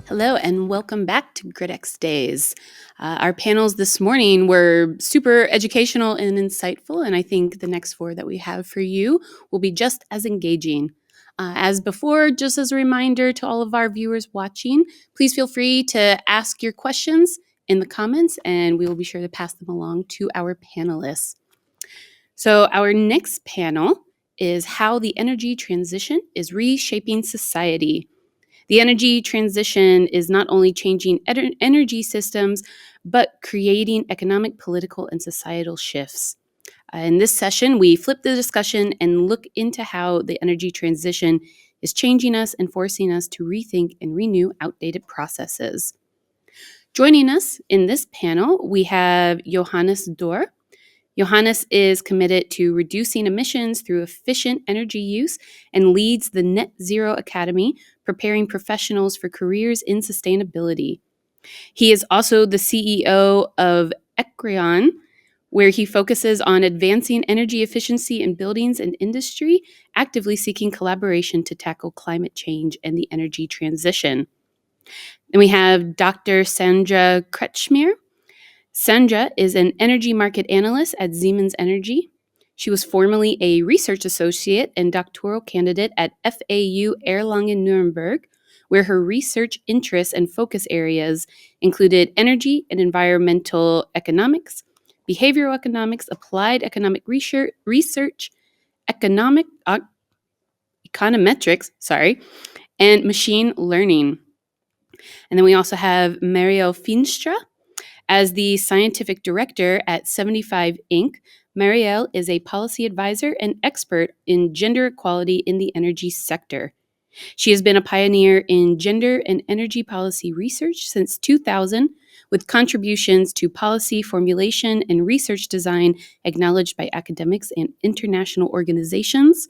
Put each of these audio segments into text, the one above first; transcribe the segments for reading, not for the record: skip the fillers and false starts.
Hello and welcome back to gridXdays. Our panels this morning were super educational and insightful, and I think the next four that we have for you will be just as engaging. As before, just as a reminder to all of our viewers watching, please feel free to ask your questions in the comments, and we will be sure to pass them along to our panelists. So, our next panel is how the energy transition is reshaping society. The energy transition is not only changing energy systems, but creating economic, political, and societal shifts. In this session, we flip the discussion and look into how the energy transition is changing us and forcing us to rethink and renew outdated processes. Joining us in this panel, we have Johannes Dörr. Johannes is committed to reducing emissions through efficient energy use and leads the Net Zero Academy, preparing professionals for careers in sustainability. He is also the CEO of Ecreon, where he focuses on advancing energy efficiency in buildings and industry, actively seeking collaboration to tackle climate change and the energy transition. And we have Dr. Sandra Kretschmer. Sandra is an energy market analyst at Siemens Energy. She was formerly a research associate and doctoral candidate at FAU Erlangen-Nuremberg, where her research interests and focus areas included energy and environmental economics, behavioral economics, applied economic research, econometrics, and machine learning. And then we also have Marielle Feenstra. As the scientific director at 75 Inc., Marielle is a policy advisor and expert in gender equality in the energy sector. She has been a pioneer in gender and energy policy research since 2000, with contributions to policy formulation and research design acknowledged by academics and international organizations.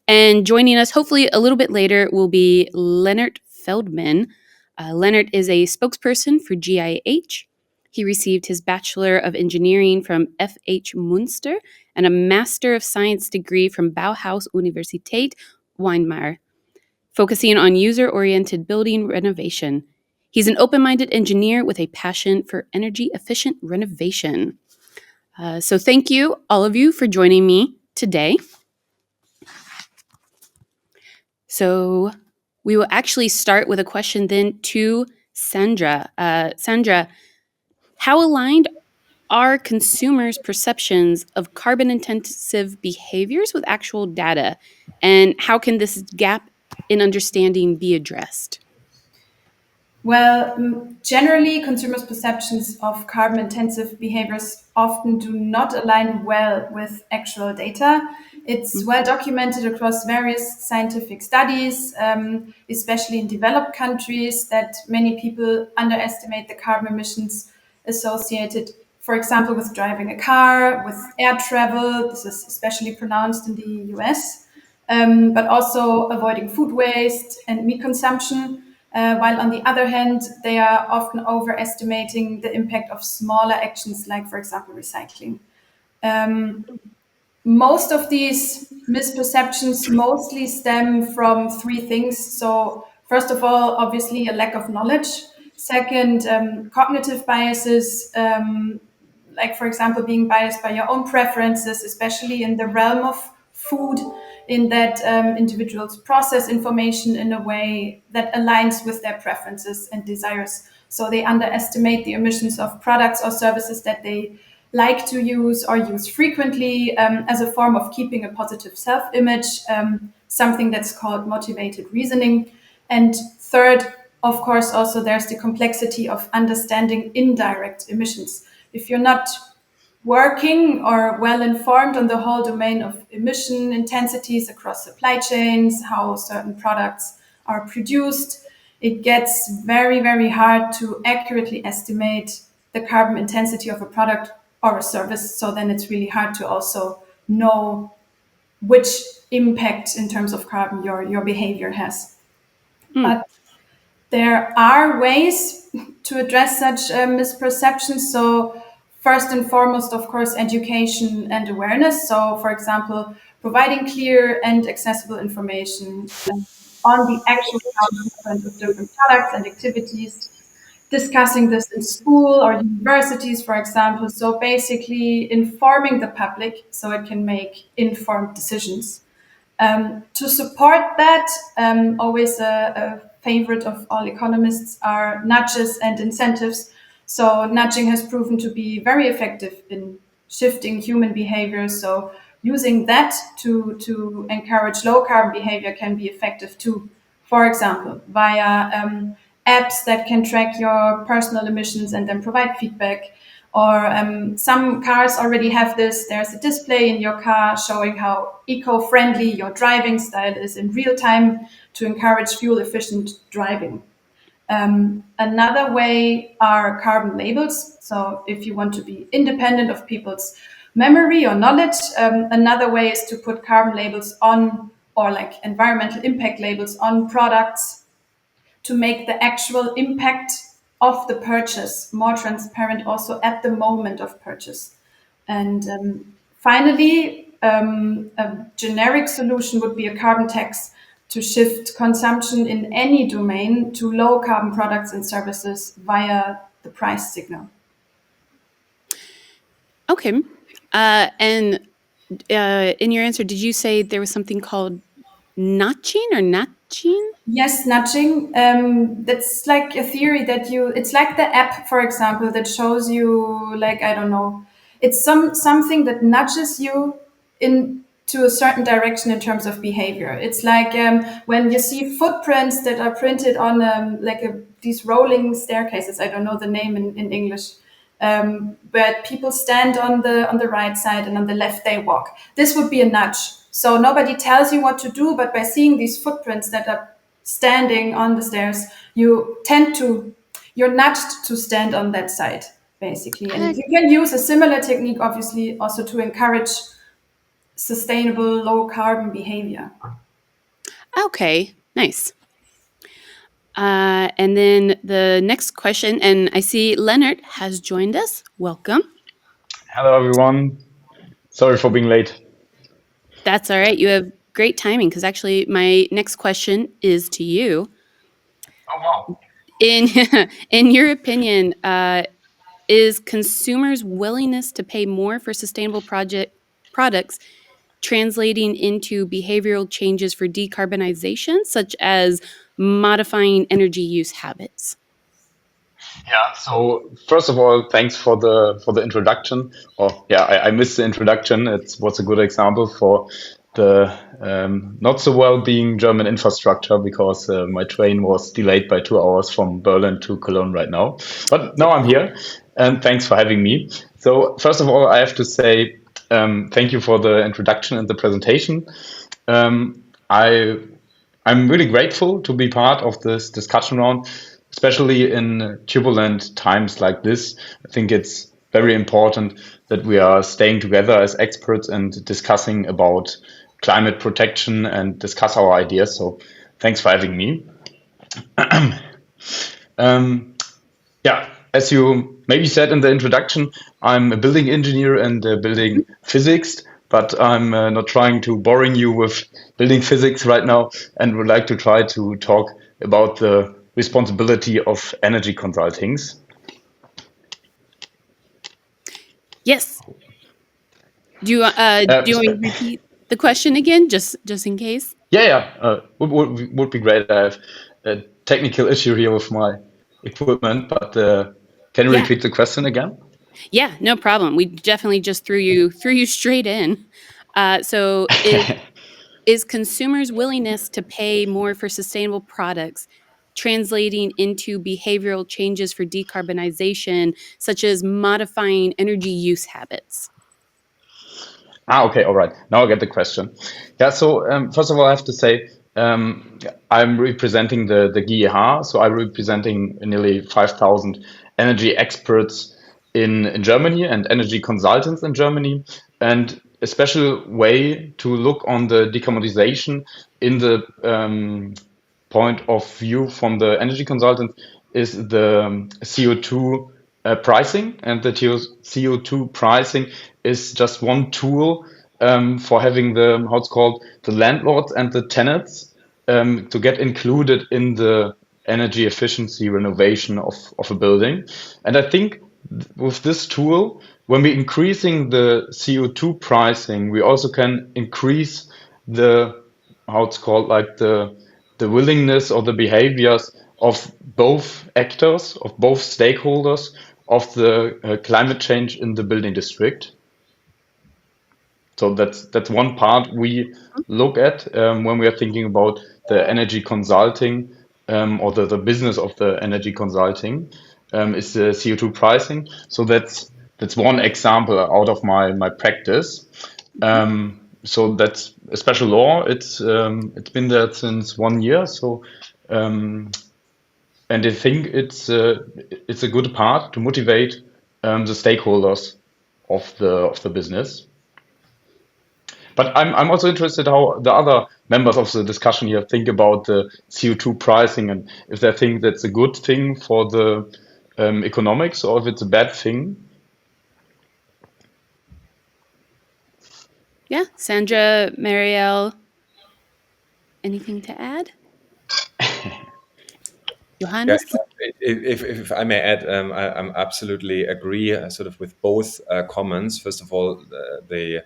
And joining us, hopefully a little bit later, will be Lennart Feldmann. Lennart is a spokesperson for GIH. He received his Bachelor of Engineering from FH Münster and a Master of Science degree from Bauhaus Universität Weimar, focusing on user-oriented building renovation. He's an open-minded engineer with a passion for energy-efficient renovation. So thank you, all of you, for joining me today. So we will actually start with a question then to Sandra. Sandra, how aligned are consumers' perceptions of carbon-intensive behaviors with actual data? And how can this gap in understanding be addressed? Well, generally, consumers' perceptions of carbon-intensive behaviors often do not align well with actual data. It's well documented across various scientific studies, especially in developed countries, that many people underestimate the carbon emissions associated, for example, with driving a car, with air travel. This is especially pronounced in the US, but also avoiding food waste and meat consumption. While on the other hand, they are often overestimating the impact of smaller actions, like, for example, recycling. Most of these misperceptions mostly stem from three things. So, first of all, obviously, a lack of knowledge. Second, cognitive biases, like, for example, being biased by your own preferences, especially in the realm of food, in that individuals process information in a way that aligns with their preferences and desires. So they underestimate the emissions of products or services that they like to use or use frequently as a form of keeping a positive self-image, something that's called motivated reasoning. And third, of course, also there's the complexity of understanding indirect emissions. If you're not working or well informed on the whole domain of emission intensities across supply chains, how certain products are produced, it gets very, very hard to accurately estimate the carbon intensity of a product or a service. So then it's really hard to also know which impact in terms of carbon your behavior has. But there are ways to address such misperceptions. So first and foremost, of course, education and awareness. So, for example, providing clear and accessible information on the actual carbon footprint of different products and activities, discussing this in school or universities, for example. So basically informing the public so it can make informed decisions. To support that, always a favorite of all economists are nudges and incentives. So nudging has proven to be very effective in shifting human behavior. So using that to encourage low carbon behavior can be effective too. For example, via apps that can track your personal emissions and then provide feedback. Or some cars already have this. There's a display in your car showing how eco-friendly your driving style is in real time to encourage fuel-efficient driving. Another way are carbon labels. So if you want to be independent of people's memory or knowledge, another way is to put carbon labels on, or like environmental impact labels on products, to make the actual impact of the purchase more transparent also at the moment of purchase. And finally, a generic solution would be a carbon tax to shift consumption in any domain to low carbon products and services via the price signal. Okay. And in your answer, did you say there was something called notching or notching? Yes, nudging. That's like a theory that it's like the app, for example, that shows you, like, I don't know, it's something that nudges you into a certain direction in terms of behavior. It's like when you see footprints that are printed on these rolling staircases. I don't know the name in English. But people stand on the right side and on the left they walk. This would be a nudge. So nobody tells you what to do, but by seeing these footprints that are standing on the stairs, you're nudged to stand on that side, basically. And you can use a similar technique, obviously, also to encourage sustainable low carbon behavior. Okay, nice. And then the next question, and I see Lennart has joined us. Welcome. Hello, everyone. Sorry for being late. That's all right. You have great timing because actually my next question is to you. Oh, wow. In your opinion, is consumers' willingness to pay more for sustainable products translating into behavioral changes for decarbonization, such as modifying energy use habits? Yeah. So first of all, thanks for the introduction. I missed the introduction. It was a good example for the not so well being German infrastructure because my train was delayed by 2 hours from Berlin to Cologne right now. But now I'm here, and thanks for having me. So first of all, I have to say thank you for the introduction and the presentation. I'm really grateful to be part of this discussion round, especially in turbulent times like this. I think it's very important that we are staying together as experts and discussing about climate protection and discuss our ideas. So thanks for having me. As you maybe said in the introduction, I'm a building engineer and building physics, but I'm not trying to boring you with building physics right now, and would like to try to talk about the responsibility of energy consultings. Yes. Do you want to repeat the question again, just in case? Would be great. I have a technical issue here with my equipment, but can you repeat the question again? Yeah, no problem. We definitely just threw you straight in. So is consumers' willingness to pay more for sustainable products translating into behavioral changes for decarbonization, such as modifying energy use habits? Okay, all right. Now I get the question. Yeah, so first of all, I have to say I'm representing the GEH, so I'm representing nearly 5,000 energy experts in Germany and energy consultants in Germany. And a special way to look on the decarbonization in the point of view from the energy consultant is the CO2 pricing. And the CO2 pricing is just one tool for having the, how it's called, the landlords and the tenants to get included in the energy efficiency renovation of a building. And I think with this tool, when we're increasing the CO2 pricing, we also can increase the, how it's called, like the willingness or the behaviors of both actors, of both stakeholders of the climate change in the building district. So that's one part we look at when we are thinking about the energy consulting or the business of the energy consulting is the CO2 pricing. So that's one example out of my practice. So that's a special law. It's been there since 1 year. So and I think it's a good part to motivate the stakeholders of the business. But I'm also interested how the other members of the discussion here think about the CO2 pricing and if they think that's a good thing for the economics or if it's a bad thing. Yeah, Sandra, Marielle, anything to add? Yeah, Johannes? if I may add, I'm absolutely agree sort of with both comments. First of all, the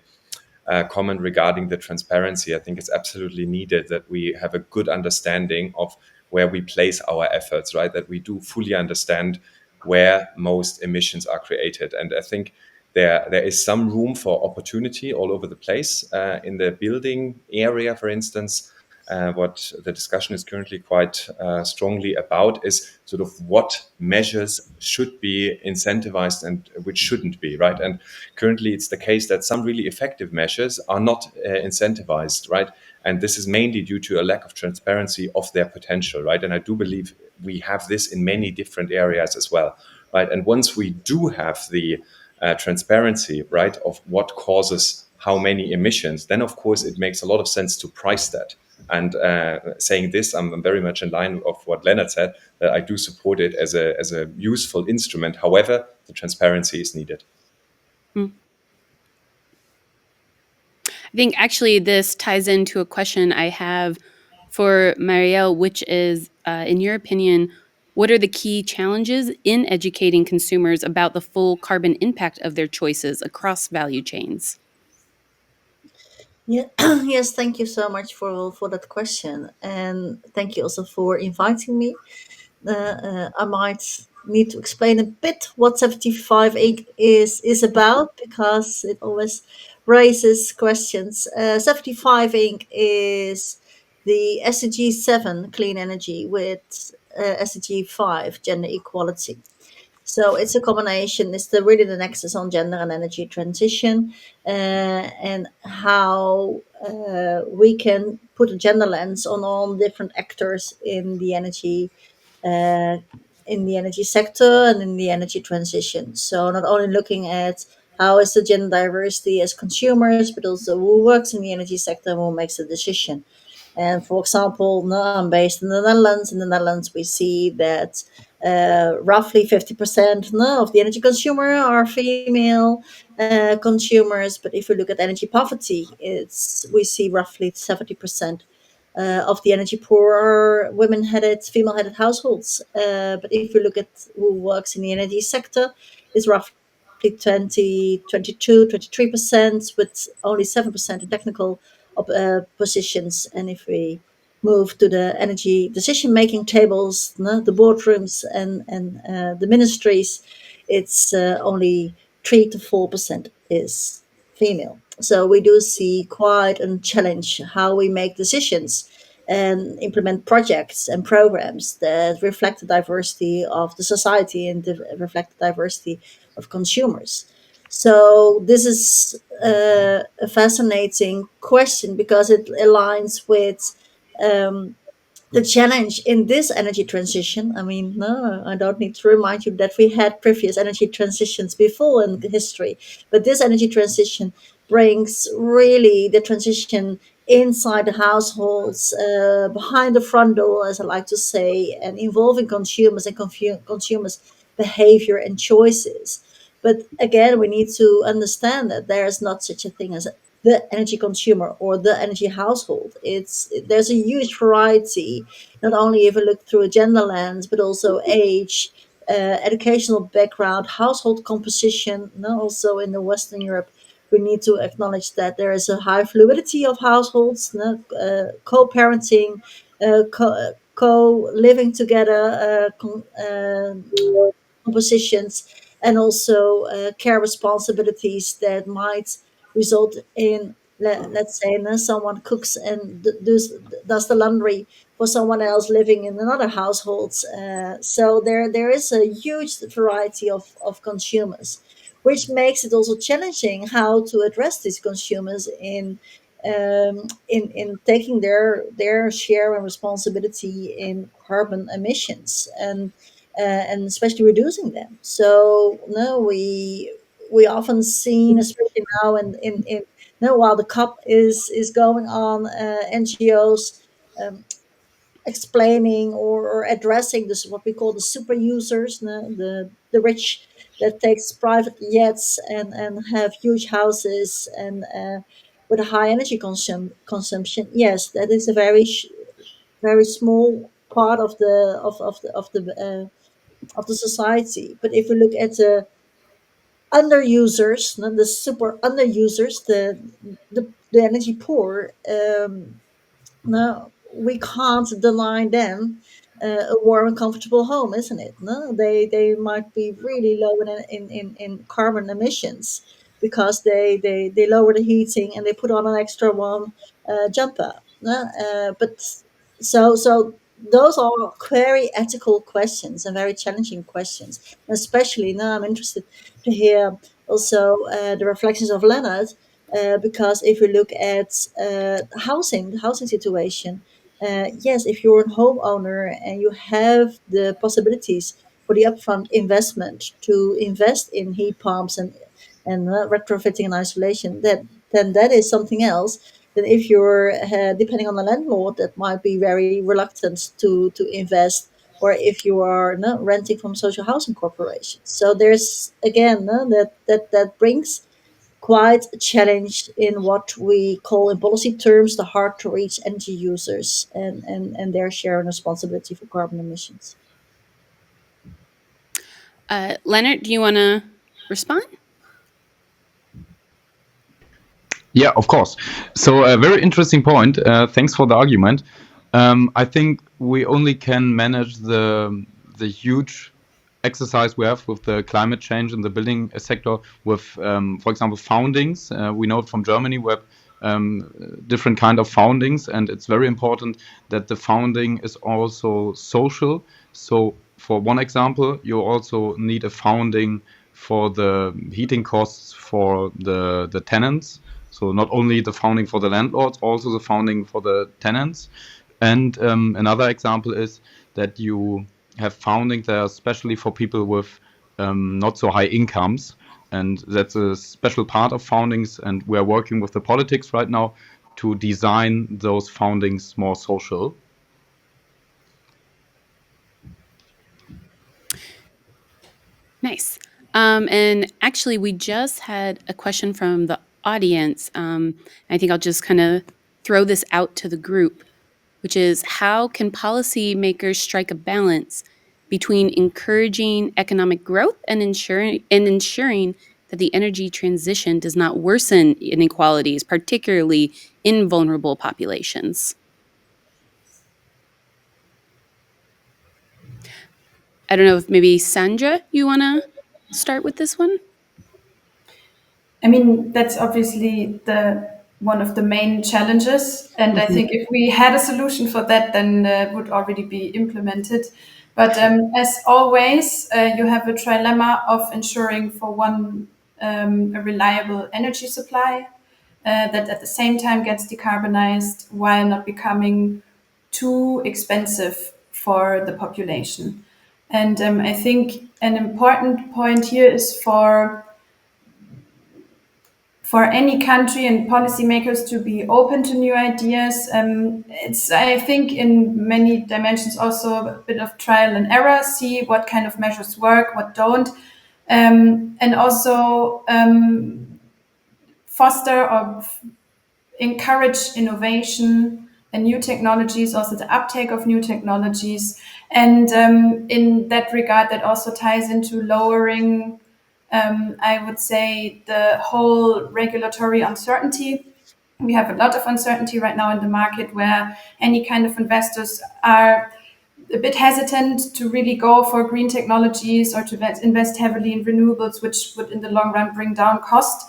comment regarding the transparency, I think it's absolutely needed that we have a good understanding of where we place our efforts, right? That we do fully understand where most emissions are created. And I think there is some room for opportunity all over the place in the building area, for instance. What the discussion is currently quite strongly about is sort of what measures should be incentivized and which shouldn't be, right? And currently it's the case that some really effective measures are not incentivized, right? And this is mainly due to a lack of transparency of their potential, right? And I do believe we have this in many different areas as well, right? And once we do have the transparency, right, of what causes how many emissions, then of course it makes a lot of sense to price that. And saying this, I'm very much in line of what Lennart said, that I do support it as a useful instrument. However, the transparency is needed. I think actually this ties into a question I have for Marielle, which is, in your opinion, what are the key challenges in educating consumers about the full carbon impact of their choices across value chains? Yeah, yes, thank you so much for that question, and thank you also for inviting me. I might need to explain a bit what 75 Inc. is about because it always raises questions. 75 Inc. is the SDG 7 clean energy with SDG 5 gender equality. So it's a combination. It's really the nexus on gender and energy transition, and how we can put a gender lens on all different actors uh, in the energy sector and in the energy transition. So not only looking at how is the gender diversity as consumers, but also who works in the energy sector and who makes the decision. And for example, now I'm based in the Netherlands. In the Netherlands, we see that roughly 50% of the energy consumer are female consumers. But if we look at energy poverty, we see roughly 70% of the energy poor are women-headed, female-headed households. But if we look at who works in the energy sector, it's roughly 20, 22, 23%, with only 7% in technical positions. And if we move to the energy decision-making tables, the boardrooms and the ministries, it's only 3 to 4% is female. So we do see quite a challenge how we make decisions and implement projects and programs that reflect the diversity of the society and reflect the diversity of consumers. So this is a fascinating question because it aligns with the challenge in this energy transition. I mean, no, I don't need to remind you that we had previous energy transitions before in history, but this energy transition brings really the transition inside the households, behind the front door, as I like to say, and involving consumers and consumers' behavior and choices. But again, we need to understand that there is not such a thing as the energy consumer or the energy household. There's a huge variety, not only if you look through a gender lens, but also age, educational background, household composition. No, also in the Western Europe, we need to acknowledge that there is a high fluidity of households, no, co-parenting, co-living together, compositions, and also care responsibilities that might result in, let's say, someone cooks and does the laundry for someone else living in another household. So there is a huge variety of consumers, which makes it also challenging how to address these consumers in taking their share and responsibility in carbon emissions, and especially reducing them. So no, we often seen, especially now in no, while the COP is going on, NGOs explaining or addressing this, what we call the super users, the rich that takes private jets and have huge houses and with a high energy consumption. Yes, that is a very small part of the society. But if we look at the underusers, not the super underusers, the energy poor, no, we can't deny them a warm and comfortable home, isn't it? No, they might be really low in carbon emissions because they lower the heating and they put on an extra one jumper. No? But so those are very ethical questions and very challenging questions. Especially now, I'm interested to hear also the reflections of Lennart, because if you look at the housing situation, yes, if you're a homeowner and you have the possibilities for the upfront investment to invest in heat pumps and retrofitting and isolation, then that is something else than if you're depending on the landlord that might be very reluctant to invest, or if you are renting from social housing corporations. So there's again that brings quite a challenge in what we call in policy terms the hard to reach energy users and their share and responsibility for carbon emissions. Lennart, do you want to respond? Yeah, of course. So a very interesting point. Thanks for the argument. I think we only can manage the huge exercise we have with the climate change in the building sector with, for example, foundings. We know it from Germany. We have different kind of foundings, and it's very important that the founding is also social. So for one example, you also need a founding for the heating costs for the tenants. So not only the founding for the landlords, also the founding for the tenants. And another example is that you have founding there especially for people with not so high incomes. And that's a special part of foundings. And we're working with the politics right now to design those foundings more social. Nice. And actually, we just had a question from the audience. I think I'll just kind of throw this out to the group, which is how can policymakers strike a balance between encouraging economic growth and ensuring that the energy transition does not worsen inequalities, particularly in vulnerable populations? I don't know if maybe Sandra, you want to start with this one? I mean, that's obviously the one of the main challenges, and I think if we had a solution for that, then it would already be implemented. But as always, you have a trilemma of ensuring, for one, a reliable energy supply that at the same time gets decarbonized while not becoming too expensive for the population. And I think an important point here is for any country and policymakers to be open to new ideas. It's, I think, in many dimensions also a bit of trial and error, see what kind of measures work, what don't. And also foster or encourage innovation and new technologies, also the uptake of new technologies. And in that regard, that also ties into lowering, I would say, the whole regulatory uncertainty. We have a lot of uncertainty right now in the market where any kind of investors are a bit hesitant to really go for green technologies or to invest heavily in renewables, which would in the long run bring down cost.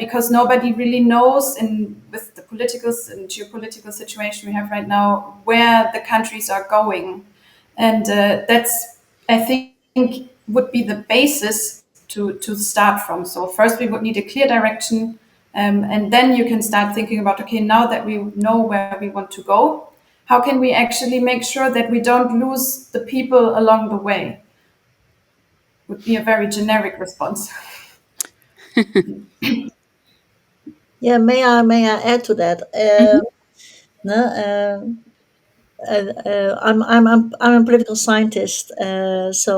Because nobody really knows, in with the political and geopolitical situation we have right now, where the countries are going, and that's, I think, would be the basis to start from. So first we would need a clear direction, and then you can start thinking about, okay, now that we know where we want to go, how can we actually make sure that we don't lose the people along the way? Would be a very generic response. Yeah, may I add to that? Mhm. No, I'm a political scientist, so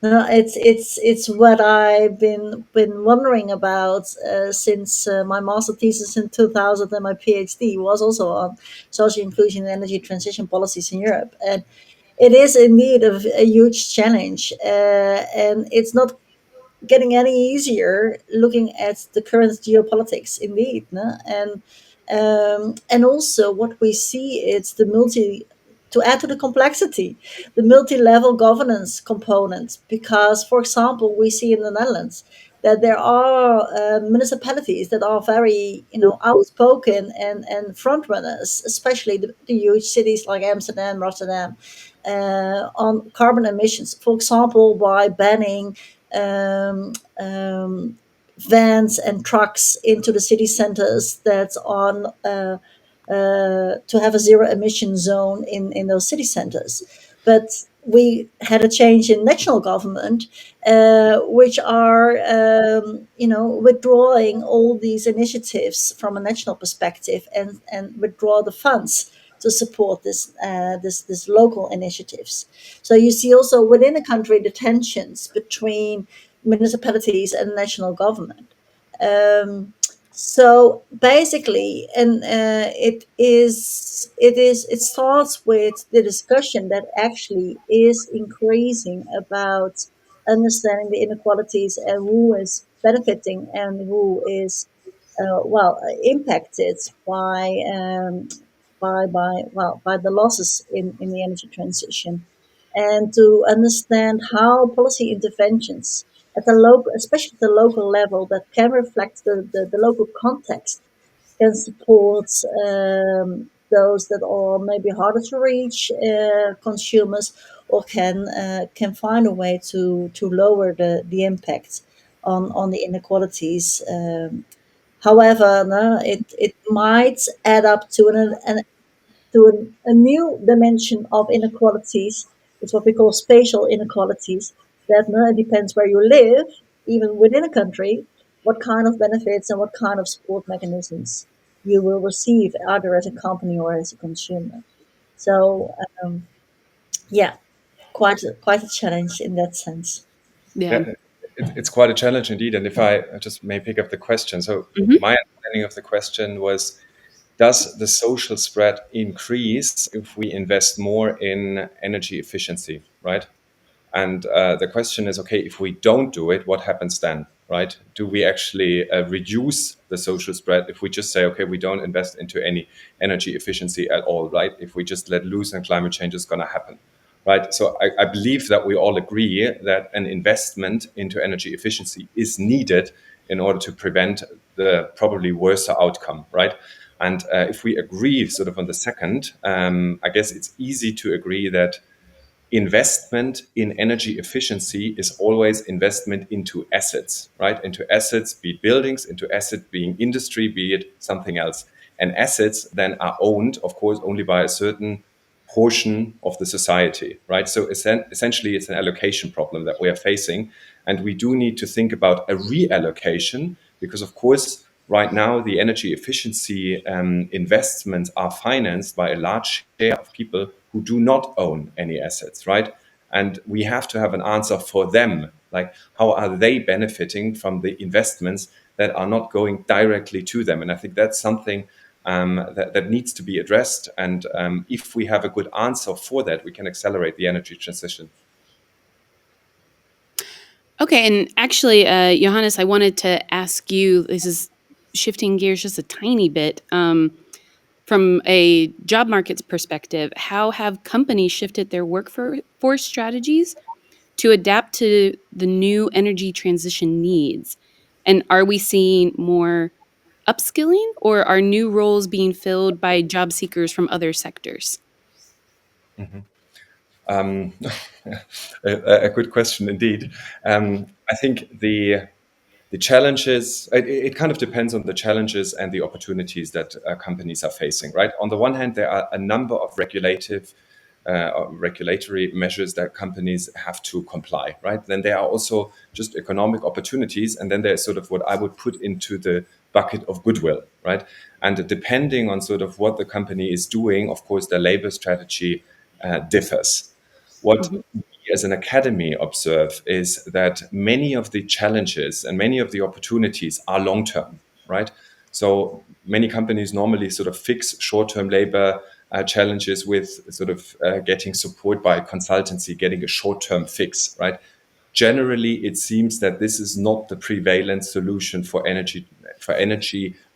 no, it's what I've been wondering about since my master thesis in 2000, and my PhD was also on social inclusion and energy transition policies in Europe, and it is indeed a huge challenge, and it's not getting any easier looking at the current geopolitics indeed, no? And also what we see is the multi to add to the complexity, the multi-level governance component, because for example we see in the Netherlands that there are municipalities that are very outspoken and front runners, especially the huge cities like Amsterdam, Rotterdam, on carbon emissions, for example by banning um, um, vans and trucks into the city centers that's on to have a zero emission zone in those city centers. But we had a change in national government, which are withdrawing all these initiatives from a national perspective and withdraw the funds to support this local initiatives. So you see also within a country the tensions between municipalities and national government. So basically, and it starts with the discussion that actually is increasing about understanding the inequalities and who is benefiting and who is impacted by the losses in the energy transition, and to understand how policy interventions at the local, especially at the local level, that can reflect the local context, can support those that are maybe harder to reach consumers, or can find a way to lower the impact on the inequalities. However, no, it might add up to a new dimension of inequalities. It's what we call spatial inequalities. That depends where you live, even within a country, what kind of benefits and what kind of support mechanisms you will receive, either as a company or as a consumer. So, yeah, quite a challenge in that sense. Yeah. Yeah, it's quite a challenge indeed. And if I just may pick up the question, so Mhm. my understanding of the question was, does the social spread increase if we invest more in energy efficiency, right? And the question is, okay, if we don't do it, what happens then, right? Do we actually reduce the social spread if we just say, okay, we don't invest into any energy efficiency at all, right? If we just let loose and climate change is going to happen, right? So I believe that we all agree that an investment into energy efficiency is needed in order to prevent the probably worse outcome, right? And if we agree sort of on the second, I guess it's easy to agree that investment in energy efficiency is always investment into assets, right? Into assets, be it buildings, into asset being industry, be it something else. And assets then are owned, of course, only by a certain portion of the society, right? So essentially, it's an allocation problem that we are facing. And we do need to think about a reallocation because, of course, right now, the energy efficiency investments are financed by a large share of people who do not own any assets, right? And we have to have an answer for them, Like, how are they benefiting from the investments that are not going directly to them? And I think that's something that needs to be addressed. And if we have a good answer for that, we can accelerate the energy transition. Okay, and actually, Johannes, I wanted to ask you, this is shifting gears just a tiny bit. From a job market's perspective, how have companies shifted their workforce strategies to adapt to the new energy transition needs? And are we seeing more upskilling, or are new roles being filled by job seekers from other sectors? Um, a good question indeed. I think the challenges, it kind of depends on the challenges and the opportunities that companies are facing, right? On the one hand, there are a number of regulatory measures that companies have to comply, right? Then there are also just economic opportunities, and then there's sort of what I would put into the bucket of goodwill, right? And depending on sort of what the company is doing, of course, their labor strategy differs. What Mhm. we as an academy observe is that many of the challenges and many of the opportunities are long term, right? So many companies normally sort of fix short term labor challenges with sort of getting support by consultancy, getting a short term fix, right? Generally, it seems that this is not the prevalent solution for energy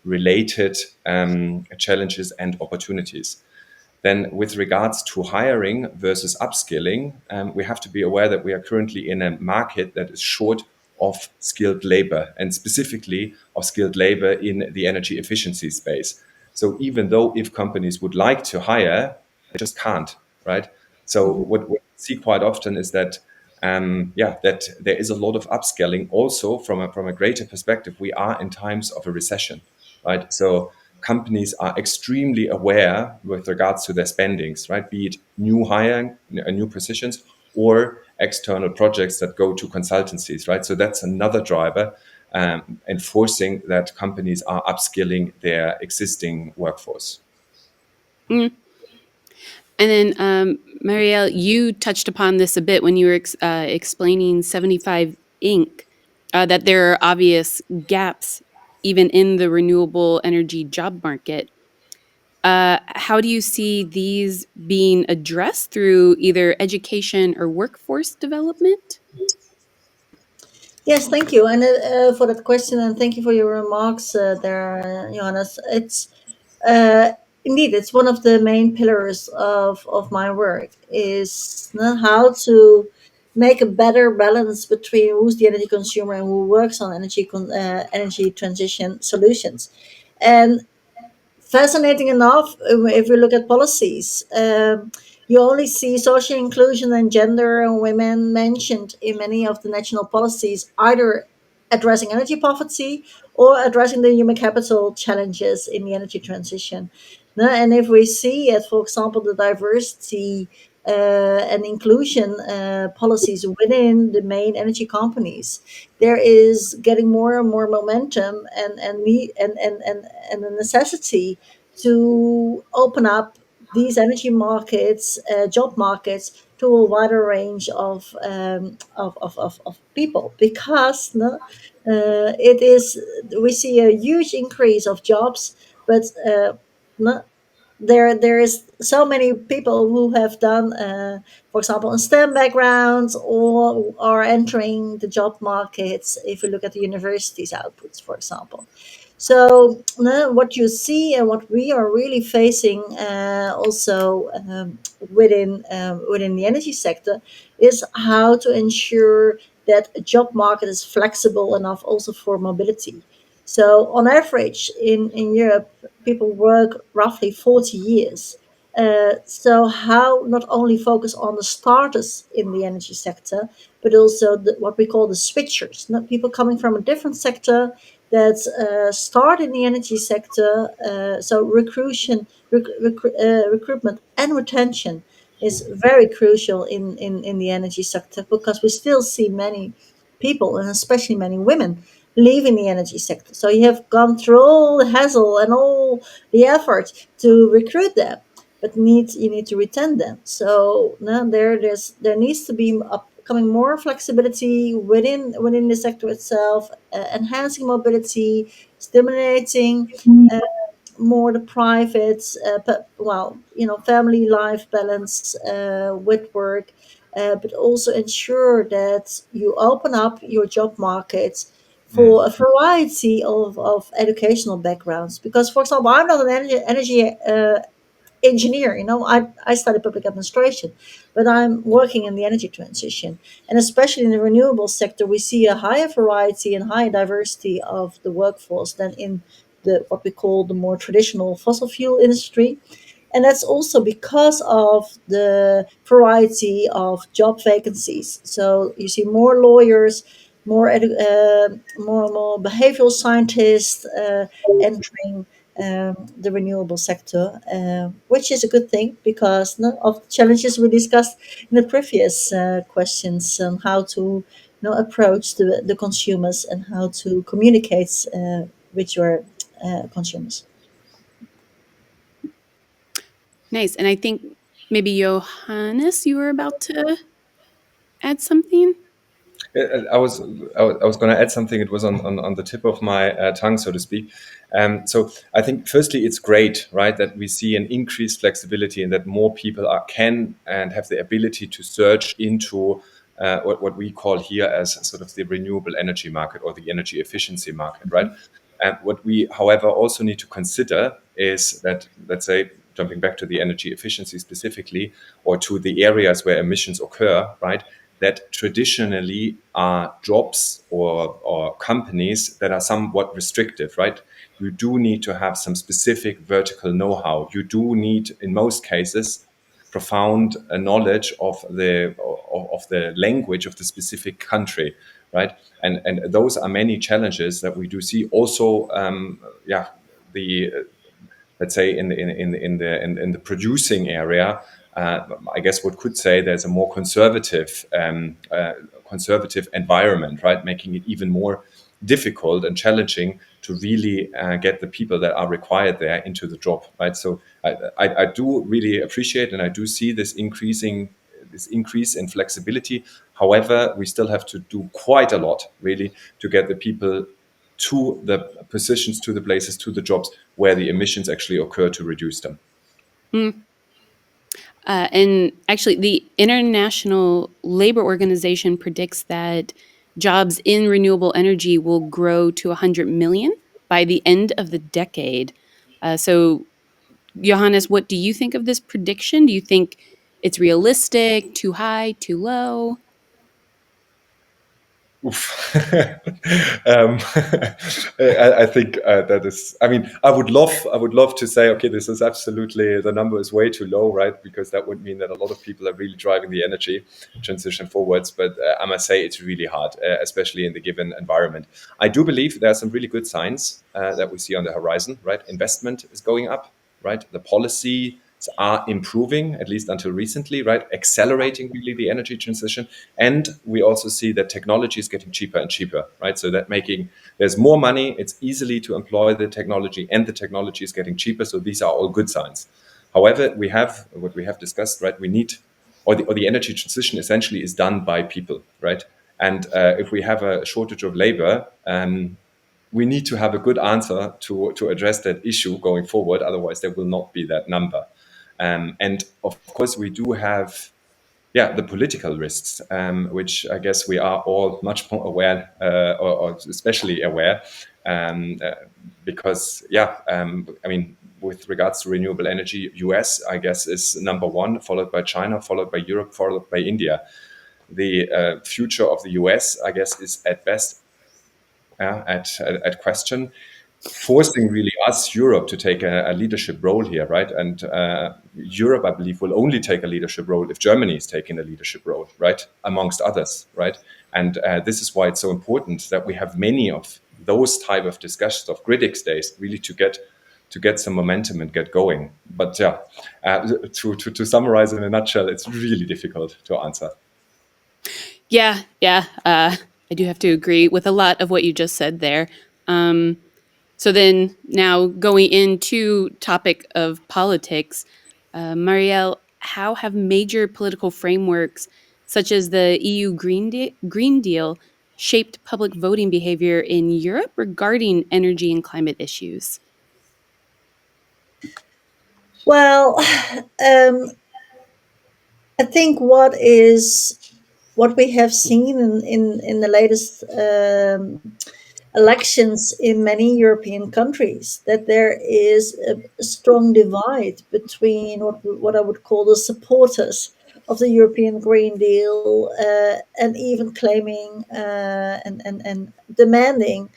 related challenges and opportunities. Then, with regards to hiring versus upskilling, we have to be aware that we are currently in a market that is short of skilled labor, and specifically of skilled labor in the energy efficiency space. So, even though if companies would like to hire, they just can't, right? So, Mhm. what we see quite often is that that there is a lot of upscaling. Also, from a greater perspective, we are in times of a recession, right? So companies are extremely aware with regards to their spendings, right? Be it new hiring, new positions, or external projects that go to consultancies, right? So that's another driver enforcing that companies are upskilling their existing workforce. Mm. And then, Marielle, you touched upon this a bit when you were explaining 75 Inc., that there are obvious gaps even in the renewable energy job market. How do you see these being addressed through either education or workforce development? Yes, thank you, and for that question, and thank you for your remarks there, Johannes. It's uh, indeed it's one of the main pillars of my work is how to make a better balance between who's the energy consumer and who works on energy transition solutions. And fascinating enough, if we look at policies, you only see social inclusion and gender and women mentioned in many of the national policies, either addressing energy poverty or addressing the human capital challenges in the energy transition. And if we see it, for example, the diversity and inclusion policies within the main energy companies, there is getting more and more momentum and need and the necessity to open up these energy markets, job markets, to a wider range of people, because it is, we see a huge increase of jobs, but no, there is so many people who have done, for example, in STEM backgrounds, or are entering the job markets. If you look at the universities' outputs, for example, so what you see and what we are really facing, also within the energy sector, is how to ensure that a job market is flexible enough also for mobility. So on average in Europe, people work roughly 40 years. So how not only focus on the starters in the energy sector, but also what we call the switchers, not people coming from a different sector that start in the energy sector. So recruitment and retention is very crucial in the energy sector, because we still see many people, and especially many women, leaving the energy sector. So you have gone through all the hassle and all the effort to recruit them, but you need to retain them. So now there needs to be a coming more flexibility within the sector itself, enhancing mobility, stimulating uh, more the private, family life balance with work, but also ensure that you open up your job markets Mm. for a variety of educational backgrounds. Because, for example, I'm not an energy engineer. I studied public administration, but I'm working in the energy transition, and especially in the renewable sector, we see a higher variety and higher diversity of the workforce than in the what we call the more traditional fossil fuel industry. And that's also because of the variety of job vacancies. So you see more lawyers, more behavioral scientists entering the renewable sector, which is a good thing because of the challenges we discussed in the previous questions on how to approach the consumers and how to communicate with your consumers. Nice. And I think maybe Johannes, you were about to add something. I was going to add something. It was on the tip of my tongue, so to speak. So I think firstly, it's great, right, that we see an increased flexibility and that more people can and have the ability to search into what we call here as sort of the renewable energy market or the energy efficiency market, right? And what we, however, also need to consider is that, let's say, jumping back to the energy efficiency specifically, or to the areas where emissions occur, right? That traditionally are jobs or companies that are somewhat restrictive, right? You do need to have some specific vertical know-how. You do need, in most cases, profound knowledge of the language of the specific country, right? And those are many challenges that we do see. Also, the let's say in the producing area, I guess what could say there's a more conservative environment, right, making it even more difficult and challenging to really get the people that are required there into the job, right? So I do really appreciate and I do see this increase in flexibility. However, we still have to do quite a lot really to get the people to the positions, to the places, to the jobs where the emissions actually occur to reduce them. Mm. And actually, the International Labor Organization predicts that jobs in renewable energy will grow to 100 million by the end of the decade. So, Johannes, what do you think of this prediction? Do you think it's realistic, too high, too low? Oof. I think that is. I mean, I would love to say, okay, this is absolutely the number is way too low, right? Because that would mean that a lot of people are really driving the energy transition forwards. But I must say, it's really hard, especially in the given environment. I do believe there are some really good signs that we see on the horizon, right? Investment is going up, right? The policy are improving, at least until recently, right? Accelerating really the energy transition. And we also see that technology is getting cheaper and cheaper, right? So that making there's more money, it's easily to employ the technology, and the technology is getting cheaper. So these are all good signs. However, we have what we have discussed, right? We need, or the energy transition essentially is done by people, right? And if we have a shortage of labor, we need to have a good answer to address that issue going forward. Otherwise, there will not be that number. And of course, we do have, the political risks, which I guess we are all much more aware, or especially aware, because I mean, with regards to renewable energy, US, I guess, is number one, followed by China, followed by Europe, followed by India. The future of the US, I guess, is at best at question, forcing really us, Europe, to take a leadership role here, right? And Europe, I believe, will only take a leadership role if Germany is taking a leadership role, right? Amongst others, right? And this is why it's so important that we have many of those type of discussions of gridXdays really to get some momentum and get going. But to summarize in a nutshell, it's really difficult to answer. Yeah, yeah. I do have to agree with a lot of what you just said there. Um, so then, now going into topic of politics, Marielle, how have major political frameworks such as the EU Green Deal, shaped public voting behavior in Europe regarding energy and climate issues? Well, I think what we have seen in the latest elections in many European countries, that there is a strong divide between what I would call the supporters of the European Green Deal, and even claiming and demanding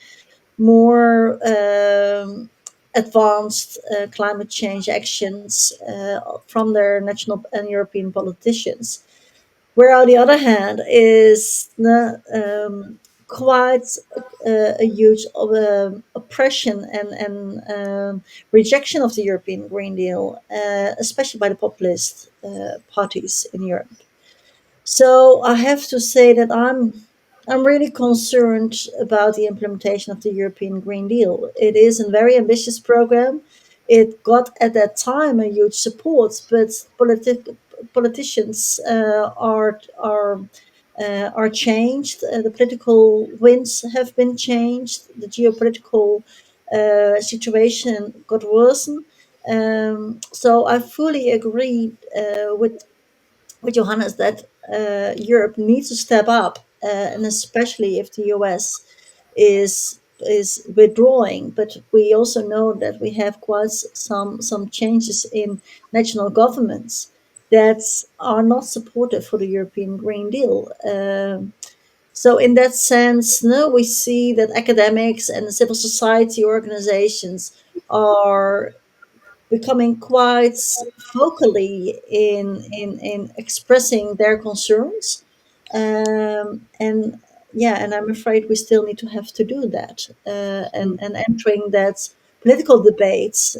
more advanced climate change actions from their national and European politicians. Where, on the other hand, is quite a huge oppression and rejection of the European Green Deal, especially by the populist parties in Europe. So I have to say that I'm really concerned about the implementation of the European Green Deal. It is a very ambitious program. It got at that time a huge support, but politicians are changed. The political winds have been changed. The geopolitical situation got worsened. So I fully agree with Johannes that Europe needs to step up, and especially if the US is withdrawing. But we also know that we have quite some changes in national governments that are not supportive for the European Green Deal. So in that sense, no, we see that academics and civil society organizations are becoming quite vocally in expressing their concerns, and yeah, and I'm afraid we still need to have to do that, and entering that political debates,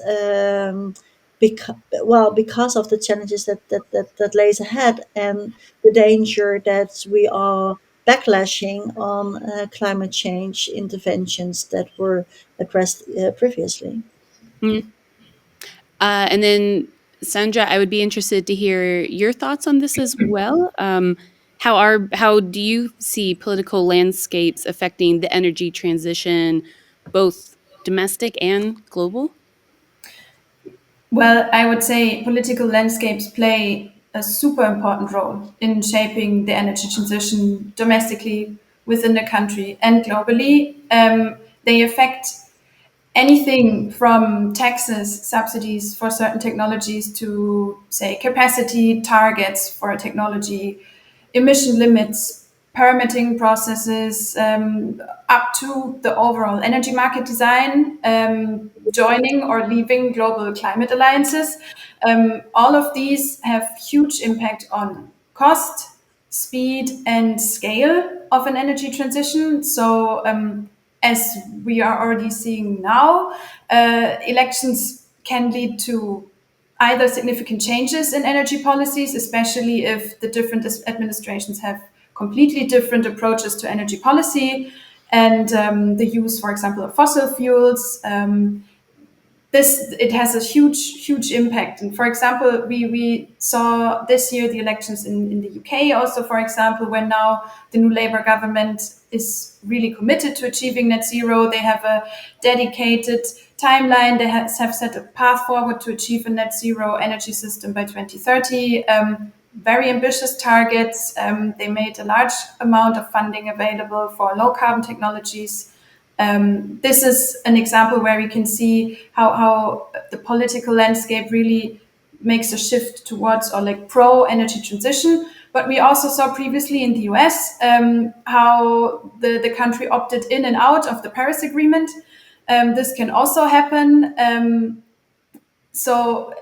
because of the challenges that lays ahead, and the danger that we are backlashing on climate change interventions that were addressed previously. Mm. And then, Sandra, I would be interested to hear your thoughts on this as well. How do you see political landscapes affecting the energy transition, both domestic and global? Well, I would say political landscapes play a super important role in shaping the energy transition domestically within the country and globally. They affect anything from taxes, subsidies for certain technologies to, say, capacity targets for a technology, emission limits, permitting processes, up to the overall energy market design, joining or leaving global climate alliances. All of these have huge impact on cost, speed, and scale of an energy transition. So, as we are already seeing now, elections can lead to either significant changes in energy policies, especially if the different administrations have completely different approaches to energy policy and the use, for example, of fossil fuels. This it has a huge impact. And for example, we saw this year the elections in the UK also, for example, when now the new Labour government is really committed to achieving net zero. They have a dedicated timeline. They have set a path forward to achieve a net zero energy system by 2030. Very ambitious targets. They made a large amount of funding available for low carbon technologies. This is an example where we can see how the political landscape really makes a shift towards or like pro energy transition. But we also saw previously in the US how the country opted in and out of the Paris Agreement. This can also happen. So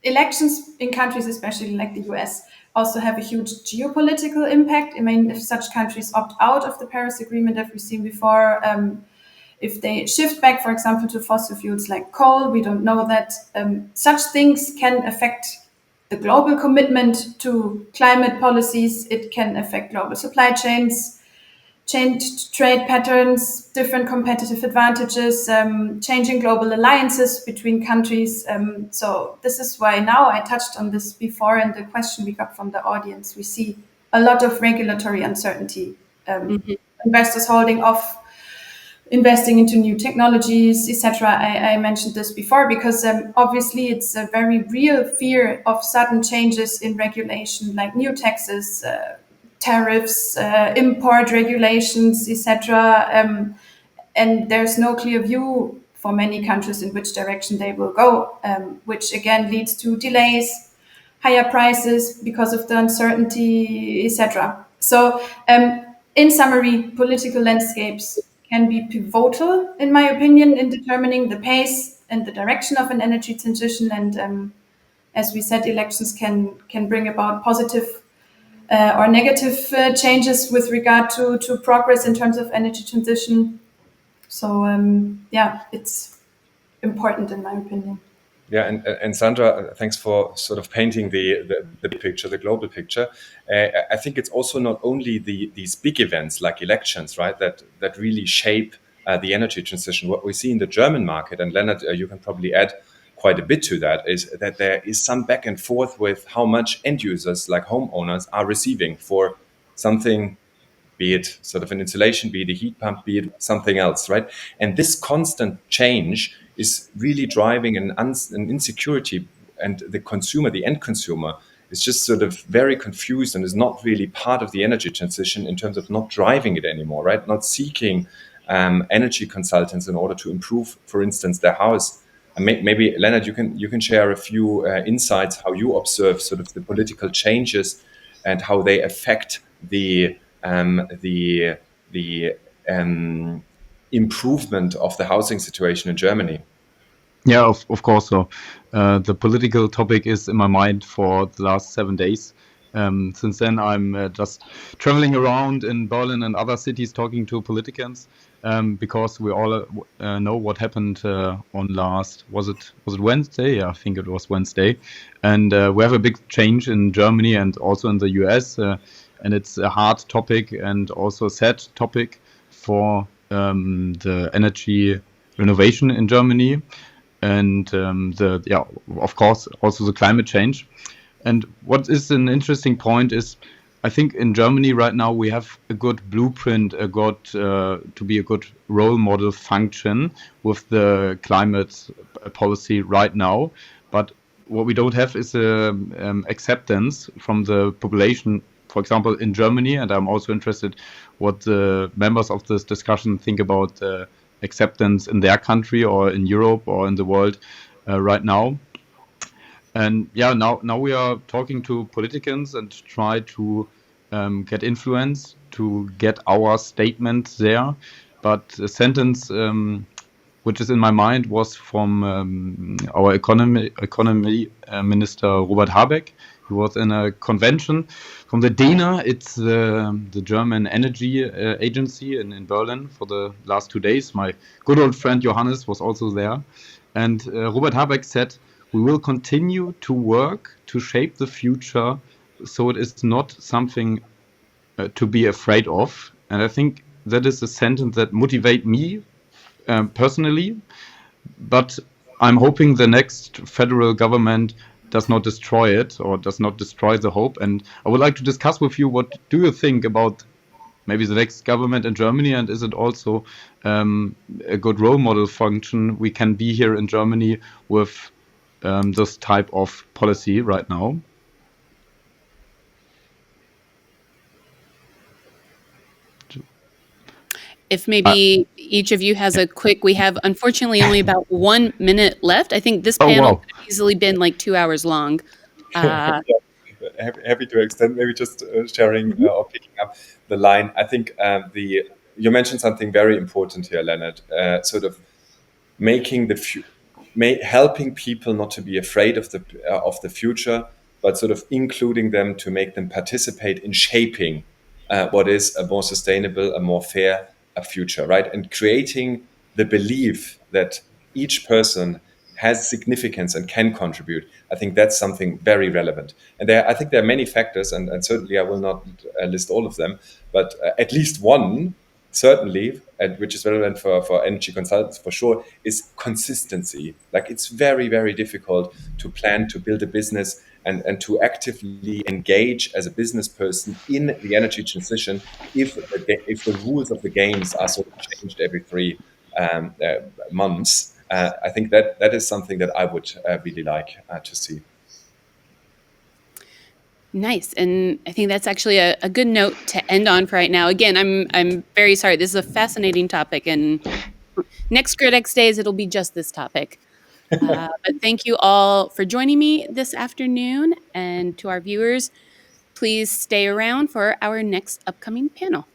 elections in countries, especially like the US, also have a huge geopolitical impact. I mean, if such countries opt out of the Paris Agreement, as we've seen before, if they shift back, for example, to fossil fuels like coal, we don't know that such things can affect the global commitment to climate policies. It can affect global supply chains, changed trade patterns, different competitive advantages, changing global alliances between countries. So this is why now I touched on this before in the question we got from the audience. We see a lot of regulatory uncertainty. Mhm. Investors holding off investing into new technologies, etc. I mentioned this before because obviously it's a very real fear of sudden changes in regulation, like new taxes, tariffs, import regulations, etc. And there's no clear view for many countries in which direction they will go, which again leads to delays, higher prices because of the uncertainty, etc. So, in summary, political landscapes can be pivotal, in my opinion, in determining the pace and the direction of an energy transition. And as we said, elections can bring about positive or negative changes with regard to progress in terms of energy transition. So yeah, it's important in my opinion. Yeah, and Sandra, thanks for sort of painting the picture, the global picture. I think it's also not only these big events like elections, right, that really shape the energy transition. What we see in the German market, and Lennart, you can probably add quite a bit to that, is that there is some back and forth with how much end users, like homeowners, are receiving for something, be it sort of an insulation, be it a heat pump, be it something else, right? And this constant change is really driving an insecurity, and the consumer, the end consumer, is just sort of very confused and is not really part of the energy transition in terms of not driving it anymore, right? Not seeking energy consultants in order to improve, for instance, their house. And maybe Lennart, you can share a few insights how you observe sort of the political changes and how they affect the improvement of the housing situation in Germany. Yeah, of course. So the political topic is in my mind for the last 7 days. Since then, I'm just traveling around in Berlin and other cities talking to politicians because we all know what happened on last, was it Wednesday? Yeah, I think it was Wednesday. And we have a big change in Germany and also in the US. And it's a hard topic and also a sad topic for the energy renovation in Germany. And of course, also the climate change. And what is an interesting point is, I think in Germany right now we have a good blueprint, to be a good role model function with the climate policy right now. But what we don't have is acceptance from the population. For example, in Germany, and I'm also interested what the members of this discussion think about acceptance in their country or in Europe or in the world right now. And yeah, now we are talking to politicians and try to get influence to get our statement there. But a sentence which is in my mind was from our economy minister Robert Habeck. He was in a convention from the DENA. It's the German energy agency in Berlin for the last 2 days. My good old friend Johannes was also there. And Robert Habeck said, "We will continue to work to shape the future so it is not something to be afraid of." And I think that is a sentence that motivates me personally. But I'm hoping the next federal government does not destroy it or does not destroy the hope. And I would like to discuss with you, what do you think about maybe the next government in Germany, and is it also a good role model function we can be here in Germany with this type of policy right now? If maybe each of you has a quick, we have unfortunately only about 1 minute left. I think this panel could have easily been like 2 hours long. Happy to extend, maybe just sharing or picking up the line. I think you mentioned something very important here, Lennart, sort of making helping people not to be afraid of the future, but sort of including them to make them participate in shaping what is a more sustainable, a more fair future, right? And creating the belief that each person has significance and can contribute. I think that's something very relevant. And I think there are many factors, and certainly I will not list all of them, but at least one certainly, and which is relevant for energy consultants for sure, is consistency. Like it's very, very difficult to plan to build a business and to actively engage as a business person in the energy transition if the rules of the games are sort of changed every 3 months. I think that is something that I would really like to see. Nice. And I think that's actually a good note to end on for right now. Again, I'm very sorry. This is a fascinating topic, and next gridXdays it'll be just this topic. But thank you all for joining me this afternoon, and to our viewers, please stay around for our next upcoming panel.